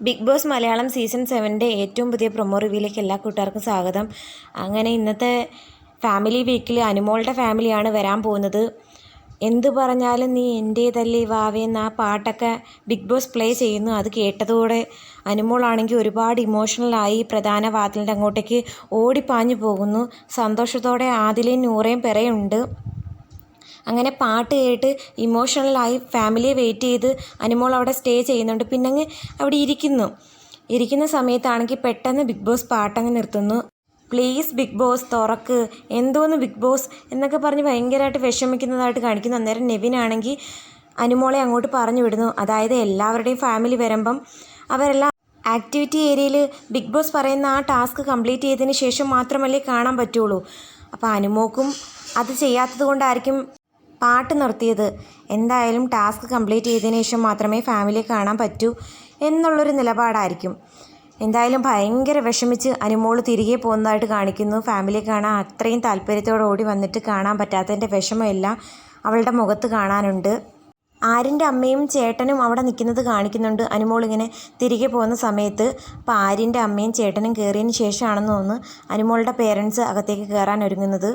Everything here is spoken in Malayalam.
ബിഗ് ബോസ് മലയാളം സീസൺ 7ൻ്റെ ഏറ്റവും പുതിയ പ്രൊമോ റിവ്യൂയിലേക്ക് എല്ലാ കൂട്ടുകാർക്കും സ്വാഗതം. അങ്ങനെ ഇന്നത്തെ ഫാമിലി വീക്കിൽ അനുമോളുടെ ഫാമിലിയാണ് വരാൻ പോകുന്നത്. എന്തു പറഞ്ഞാലും നീ എൻ്റേതല്ലേ വാവേ എന്ന ആ പാട്ടൊക്കെ ബിഗ് ബോസ് പ്ലേ ചെയ്യുന്നു. അത് കേട്ടതോടെ അനുമോളാണെങ്കിൽ ഒരുപാട് ഇമോഷണലായി പ്രധാന വാതിലിൻ്റെ അങ്ങോട്ടേക്ക് ഓടിപ്പാഞ്ഞു പോകുന്നു. സന്തോഷത്തോടെ ആദിലയും നൂറയും പിറയുണ്ട്. അങ്ങനെ പാട്ട് കേട്ട് ഇമോഷണലായി ഫാമിലിയെ വെയിറ്റ് ചെയ്ത് അനുമോൾ അവിടെ സ്റ്റേ ചെയ്യുന്നുണ്ട്. പിന്നങ്ങ് അവിടെ ഇരിക്കുന്ന സമയത്താണെങ്കിൽ പെട്ടെന്ന് ബിഗ് ബോസ് പാട്ടങ്ങ് നിർത്തുന്നു. പ്ലീസ് ബിഗ് ബോസ് തുറക്ക്, എന്തോന്ന് ബിഗ് ബോസ് എന്നൊക്കെ പറഞ്ഞ് ഭയങ്കരമായിട്ട് വിഷമിക്കുന്നതായിട്ട് കാണിക്കുന്നു. അന്നേരം നെവിനാണെങ്കിൽ അനുമോളെ അങ്ങോട്ട് പറഞ്ഞു വിടുന്നു. അതായത് എല്ലാവരുടെയും ഫാമിലി വരുമ്പം അവരെല്ലാം ആക്ടിവിറ്റി ഏരിയയിൽ ബിഗ് ബോസ് പറയുന്ന ആ ടാസ്ക് കംപ്ലീറ്റ് ചെയ്തതിന് ശേഷം മാത്രമല്ലേ കാണാൻ പറ്റുള്ളൂ. അപ്പോൾ അനുമോക്കും അത് ചെയ്യാത്തത് കൊണ്ടായിരിക്കും പാട്ട് നിർത്തിയത്. എന്തായാലും ടാസ്ക് കംപ്ലീറ്റ് ചെയ്തതിന് ശേഷം മാത്രമേ ഫാമിലിയെ കാണാൻ പറ്റൂ എന്നുള്ളൊരു നിലപാടായിരിക്കും. എന്തായാലും ഭയങ്കര വിഷമിച്ച് അനുമോൾ തിരികെ പോകുന്നതായിട്ട് കാണിക്കുന്നു. ഫാമിലിയെ കാണാൻ അത്രയും താല്പര്യത്തോടെ ഓടി വന്നിട്ട് കാണാൻ പറ്റാത്തതിൻ്റെ വിഷമമെല്ലാം അവളുടെ മുഖത്ത് കാണാനുണ്ട്. ആര്യൻ്റെ അമ്മയും ചേട്ടനും അവിടെ നിൽക്കുന്നത് കാണിക്കുന്നുണ്ട് അനുമോൾ ഇങ്ങനെ തിരികെ പോകുന്ന സമയത്ത്. അപ്പോൾ ആര്യൻ്റെ അമ്മയും ചേട്ടനും കയറിയതിന് ശേഷമാണെന്ന് തോന്നുന്നു അനുമോളുടെ പേരൻസ് അകത്തേക്ക് കയറാൻ ഒരുങ്ങുന്നത്.